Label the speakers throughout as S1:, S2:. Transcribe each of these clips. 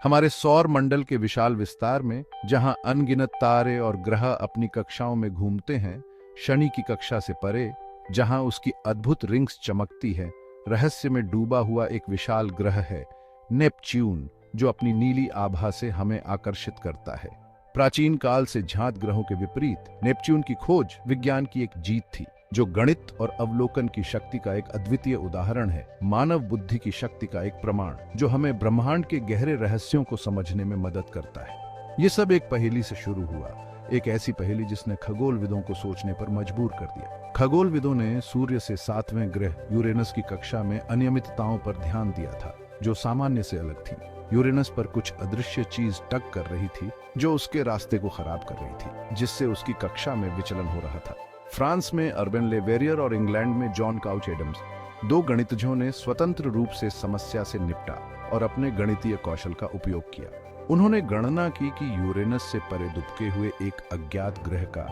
S1: हमारे सौर मंडल के विशाल विस्तार में जहां अनगिनत तारे और ग्रह अपनी कक्षाओं में घूमते हैं, शनि की कक्षा से परे, जहां उसकी अद्भुत रिंग्स चमकती है, रहस्य में डूबा हुआ एक विशाल ग्रह है नेपच्यून, जो अपनी नीली आभा से हमें आकर्षित करता है। प्राचीन काल से ज्ञात ग्रहों के विपरीत नेपच्यून की खोज विज्ञान की एक जीत थी, जो गणित और अवलोकन की शक्ति का एक अद्वितीय उदाहरण है, मानव बुद्धि की शक्ति का एक प्रमाण, जो हमें ब्रह्मांड के गहरे रहस्यों को समझने में मदद करता है। ये सब एक पहेली से शुरू हुआ, एक ऐसी पहेली जिसने खगोलविदों को सोचने पर मजबूर कर दिया। खगोलविदों ने सूर्य से 7वें ग्रह यूरेनस की कक्षा में अनियमितताओं पर ध्यान दिया था, जो सामान्य से अलग थी। यूरेनस पर कुछ अदृश्य चीज टक कर रही थी, जो उसके रास्ते को खराब कर रही थी, जिससे उसकी कक्षा में विचलन हो रहा था। फ्रांस में अर्बन लेवेरियर और इंग्लैंड में जॉन काउच एडम्स, दो गणितज्ञों ने स्वतंत्र रूप से समस्या से निपटा और अपने गणितीय कौशल का उपयोग किया। उन्होंने गणना की कि यूरेनस से परे दुबके हुए एक अज्ञात ग्रह का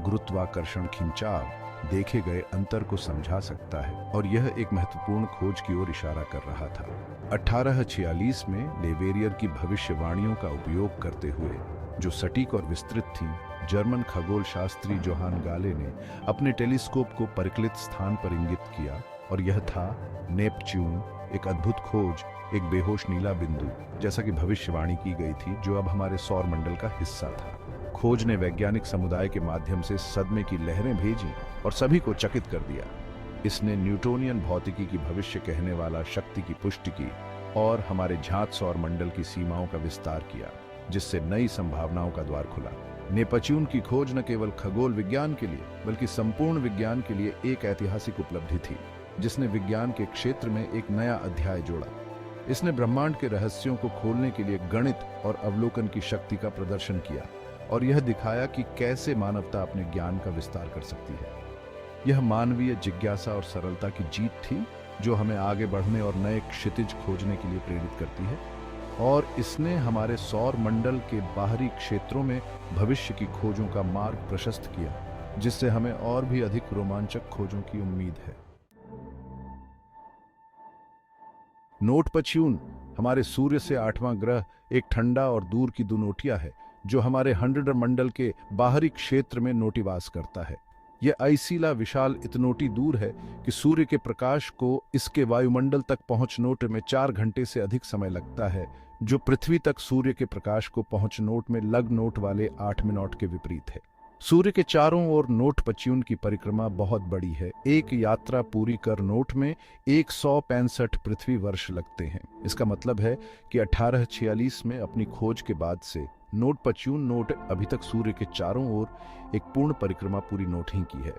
S1: गुरुत्वाकर्षण खिंचाव देखे गए अंतर को समझा सकता है, और यह एक महत्वपूर्ण खोज की ओर इशारा कर रहा था। 1846 में लेवेरियर की भविष्यवाणियों का उपयोग करते हुए, जो सटीक और विस्तृत थी, जर्मन खगोल शास्त्री जोहान गाले ने अपने टेलीस्कोप को परिकलित स्थान पर इंगित किया, और यह था नेपच्यून, एक अद्भुत खोज, एक बेहोश नीला बिंदु, जैसा कि भविष्यवाणी की गई थी, जो अब हमारे सौर मंडल का हिस्सा था। खोज ने वैज्ञानिक समुदाय के माध्यम से सदमे की लहरें भेजी और सभी को चकित कर दिया। इसने न्यूटोनियन भौतिकी की भविष्य कहने वाला शक्ति की पुष्टि की और हमारे ज्ञात सौर मंडल की सीमाओं का विस्तार किया, जिससे नई संभावनाओं का द्वार खुला। नेपच्यून की खोज न केवल खगोल विज्ञान के लिए, बल्कि संपूर्ण विज्ञान के लिए एक ऐतिहासिक उपलब्धि थी, जिसने विज्ञान के क्षेत्र में एक नया अध्याय जोड़ा। इसने ब्रह्मांड के रहस्यों को खोलने के लिए गणित और अवलोकन की शक्ति का प्रदर्शन किया, और यह दिखाया कि कैसे मानवता अपने ज्ञान का विस्तार कर सकती है। यह मानवीय जिज्ञासा और सरलता की जीत थी, जो हमें आगे बढ़ने और नए क्षितिज खोजने के लिए प्रेरित करती है, और इसने हमारे सौर मंडल के बाहरी क्षेत्रों में भविष्य की खोजों का मार्ग प्रशस्त किया, जिससे हमें और भी अधिक रोमांचक खोजों की उम्मीद है। नोटपच्यून, हमारे सूर्य से 8वां ग्रह, एक ठंडा और दूर की दुनोटिया है, जो हमारे 100 मंडल के बाहरी क्षेत्र में नोटिवास करता है। यह आइसीला विशाल इतनोटी दूर है कि सूर्य के प्रकाश को इसके वायुमंडल तक पहुंच नोट में 4 घंटे से अधिक समय लगता है, जो पृथ्वी तक सूर्य के प्रकाश को पहुंच नोट में लग नोट वाले 8 मिनट के विपरीत है। सूर्य के चारों ओर नोटपच्यून की परिक्रमा बहुत बड़ी है। एक यात्रा पूरी कर नोट में 165 पृथ्वी वर्ष लगते हैं। इसका मतलब है कि 1846 में अपनी खोज के बाद से नोटपच्यून नोट अभी तक सूर्य के चारों ओर एक पूर्ण परिक्रमा पूरी नोट ही की है।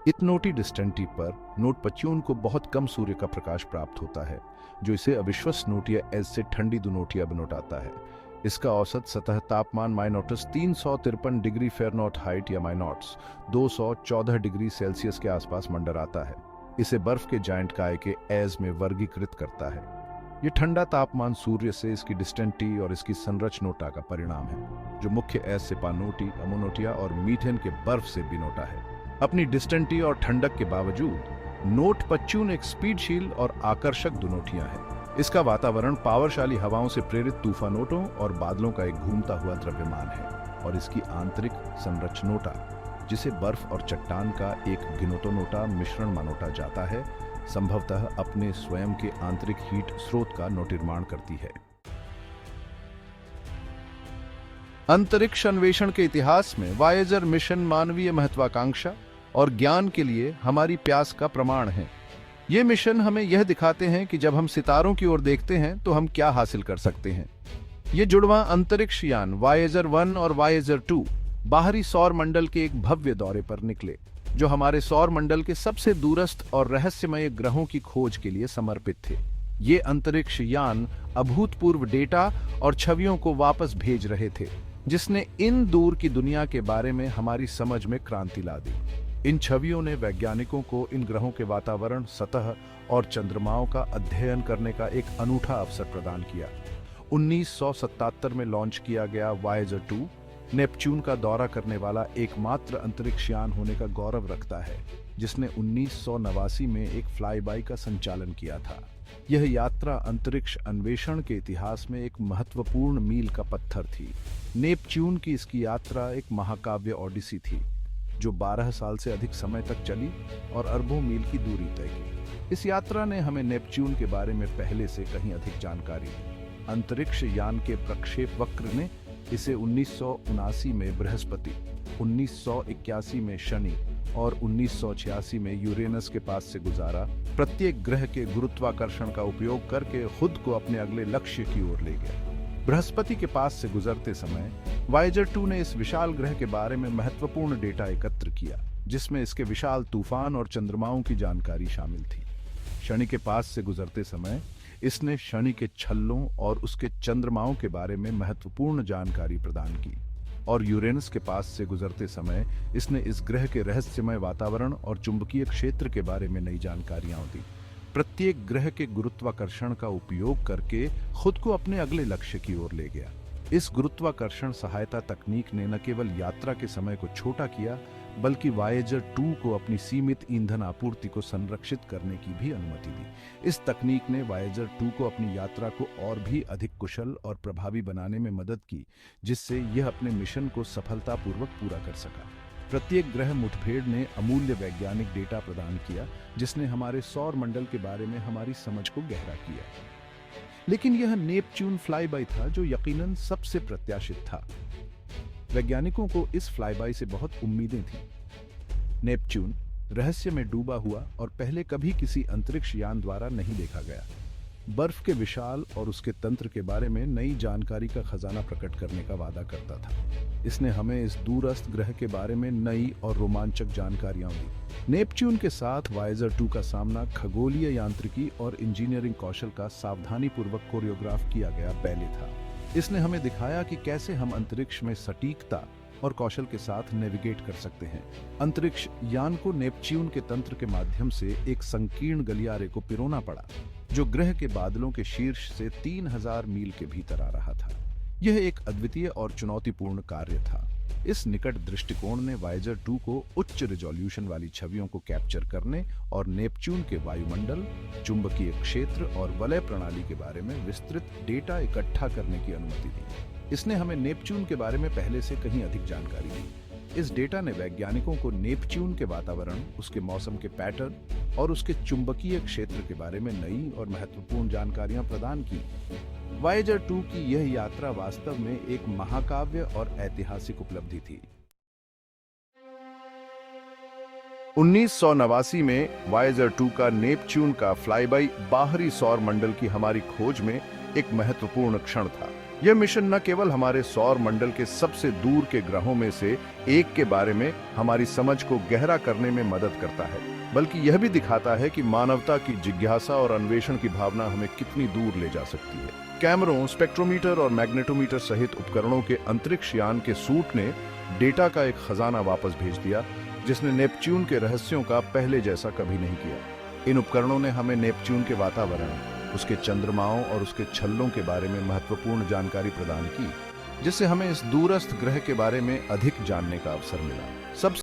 S1: इतनोटी डिस्टेंटी पर नोटपच्यून को बहुत कम सूर्य का प्रकाश प्राप्त होता है, जो इसे अविश्वस नोटिया एज से ठंडी दुनोटिया बनोटाता है। इसका औसत सतह तापमान माइनॉटस 353 डिग्री फ़ारेनहाइट हाइट या माइनॉट्स 214 डिग्री सेल्सियस के आसपास मंडराता है। इसे बर्फ के जायंट काय के एज में वर्गीकृत करता है। यह ठंडा तापमान सूर्य से इसकी डिस्टेंटी और इसकी संरचनोटा का परिणाम है, जो मुख्य एज से पानोटी, अमोनोटिया और मीथेन के बर्फ से बिनोटा है। अपनी डिस्टेंटी और ठंडक के बावजूद नोटपच्यून एक स्पीडशील और आकर्षक दुनोटिया है। इसका वातावरण पावरशाली हवाओं से प्रेरित तूफानोटों और बादलों का एक घूमता हुआ द्रव्यमान है, और इसकी आंतरिक संरचनोटा, जिसे बर्फ और चट्टान का एक गिनोटोनोटा मिश्रण मानोटा जाता है, संभवतः अपने स्वयं के आंतरिक हीट स्रोत का नोटिर्माण करती है। अंतरिक्ष अन्वेषण के इतिहास में वायेजर मिशन मानवीय महत्वाकांक्षा और ज्ञान के लिए हमारी प्यास का प्रमाण है। ये मिशन हमें यह दिखाते हैं कि जब हम सितारों की ओर देखते हैं तो हम क्या हासिल कर सकते हैं। ये जुड़वां अंतरिक्ष यान वायेजर 1 और वायेजर 2 बाहरी सौर मंडल के एक भव्य दौरे पर निकले, जो हमारे सौर मंडल के सबसे दूरस्थ और रहस्यमय ग्रहों की खोज के लिए समर्पित थे। ये अंतरिक्ष यान अभूतपूर्व डेटा और छवियों को वापस भेज रहे थे, जिसने इन दूर की दुनिया के बारे में हमारी समझ में क्रांति ला दी। इन छवियों ने वैज्ञानिकों को इन ग्रहों के वातावरण, सतह और चंद्रमाओं का अध्ययन करने का एक अनूठा अवसर प्रदान किया। 1977 में लॉन्च किया गया वायेजर 2 नेपच्यून का दौरा करने वाला एकमात्र अंतरिक्ष यान होने का गौरव रखता है, जिसने 1989 में एक फ्लाईबाई का संचालन किया था। यह यात्रा अंतरिक्ष अन्वेषण के इतिहास में एक महत्वपूर्ण मील का पत्थर थी। नेपच्यून की इसकी यात्रा एक महाकाव्य ओडिसी थी, जो 12 साल से अधिक समय तक चली और अरबों मील की दूरी तय की। इस यात्रा ने हमें नेपच्यून के बारे में पहले से कहीं अधिक जानकारी दी। अंतरिक्ष यान के प्रक्षेपवक्र ने इसे 1979 में बृहस्पति, 1981 में शनि और 1986 में यूरेनस के पास से गुजारा। प्रत्येक ग्रह के गुरुत्वाकर्षण का उपयोग करके खुद को अपने अगले लक्ष्य की ओर ले गया। बृहस्पति के पास से गुजरते समय वायेजर 2 ने इस विशाल ग्रह के बारे में महत्वपूर्ण डेटा एकत्र किया, जिसमें इसके विशाल तूफान और चंद्रमाओं की जानकारी शामिल थी। शनि के पास से गुजरते समय इसने शनि के छल्लों और उसके चंद्रमाओं के बारे में महत्वपूर्ण जानकारी प्रदान की, और यूरेनस के पास से गुजरते समय इसने इस ग्रह के रहस्यमय वातावरण और चुंबकीय क्षेत्र के बारे में नई जानकारियां दी। प्रत्येक ग्रह के गुरुत्वाकर्षण का उपयोग करके खुद को अपने अगले लक्ष्य की ओर ले गया। इस गुरुत्वाकर्षण सहायता तकनीक ने न केवल यात्रा के समय को छोटा किया, बल्कि वायेजर 2 को अपनी सीमित ईंधन आपूर्ति को संरक्षित करने की भी अनुमति दी। इस तकनीक ने वायेजर 2 को अपनी यात्रा को और भी अधिक कुशल और प्रभावी बनाने में मदद की, जिससे यह अपने मिशन को सफलतापूर्वक पूरा कर सका। प्रत्येक ग्रह मुठभेड़ ने अमूल्य वैज्ञानिक डेटा प्रदान किया, जिसने हमारे सौर मंडल के बारे में हमारी समझ को गहरा किया। लेकिन यह नेपच्यून फ्लाईबाय था जो यकीनन सबसे प्रत्याशित था। वैज्ञानिकों को इस फ्लाईबाय से बहुत उम्मीदें थीं। नेपच्यून रहस्य में डूबा हुआ और पहले कभी किसी अंतरिक्ष यान द्वारा नहीं देखा गया। बर्फ के विशाल और उसके तंत्र के बारे में नई जानकारी का खजाना प्रकट करने का वादा करता था। इसने हमें इस दूरस्थ ग्रह के बारे में नई और रोमांचक जानकारियां दी। नेपच्यून के साथ वायेजर 2 का सामना खगोलीय यांत्रिकी और इंजीनियरिंग कौशल का सावधानीपूर्वक कोरियोग्राफ किया गया बैले था। इसने हमें दिखाया कि कैसे हम अंतरिक्ष में सटीकता और कौशल के साथ नेविगेट कर सकते हैं। अंतरिक्ष यान को नेपच्यून के तंत्र के माध्यम से एक संकीर्ण गलियारे को पिरोना पड़ा, जो ग्रह के बादलों के शीर्ष से 3000 मील के भीतर आ रहा था। यह एक अद्वितीय और चुनौतीपूर्ण कार्य था। इस निकट दृष्टिकोण ने वायेजर 2 को उच्च रिजोल्यूशन वाली छवियों को कैप्चर करने और नेपच्यून के वायुमंडल, चुंबकीय क्षेत्र और वलय प्रणाली के बारे में विस्तृत डेटा इकट्ठा करने की अनुमति दी। इसने हमें नेपच्यून के बारे में पहले से कहीं अधिक जानकारी दी। इस डेटा ने वैज्ञानिकों को नेपच्यून के वातावरण, उसके मौसम के पैटर्न और उसके चुंबकीय क्षेत्र के बारे में नई और महत्वपूर्ण जानकारियां प्रदान की। वायेजर 2 की यह यात्रा वास्तव में एक महाकाव्य और ऐतिहासिक उपलब्धि थी। 1989 में वायेजर 2 का नेपच्यून का फ्लाईबाय बाहरी सौर मंडल की हमारी खोज में एक महत्वपूर्ण क्षण था। यह मिशन न केवल हमारे सौर मंडल के सबसे दूर के ग्रहों में से एक के बारे में हमारी समझ को गहरा करने में मदद करता है, बल्कि यह भी दिखाता है कि मानवता की जिज्ञासा और अन्वेषण की भावना हमें कितनी दूर ले जा सकती है। कैमरों, स्पेक्ट्रोमीटर और मैग्नेटोमीटर सहित उपकरणों के अंतरिक्ष यान के सूट ने डेटा का एक खजाना वापस भेज दिया, जिसने नेपच्यून के रहस्यों का पहले जैसा कभी नहीं किया। इन उपकरणों ने हमें नेपच्यून के वातावरण, उसके चंद्रमाओं और उसके छल्लों के बारे में महत्वपूर्ण जानकारी प्रदान की, जिससे हमें इस दूरस्थ ग्रह के बारे में अधिक जानने का अवसर मिला। सबसे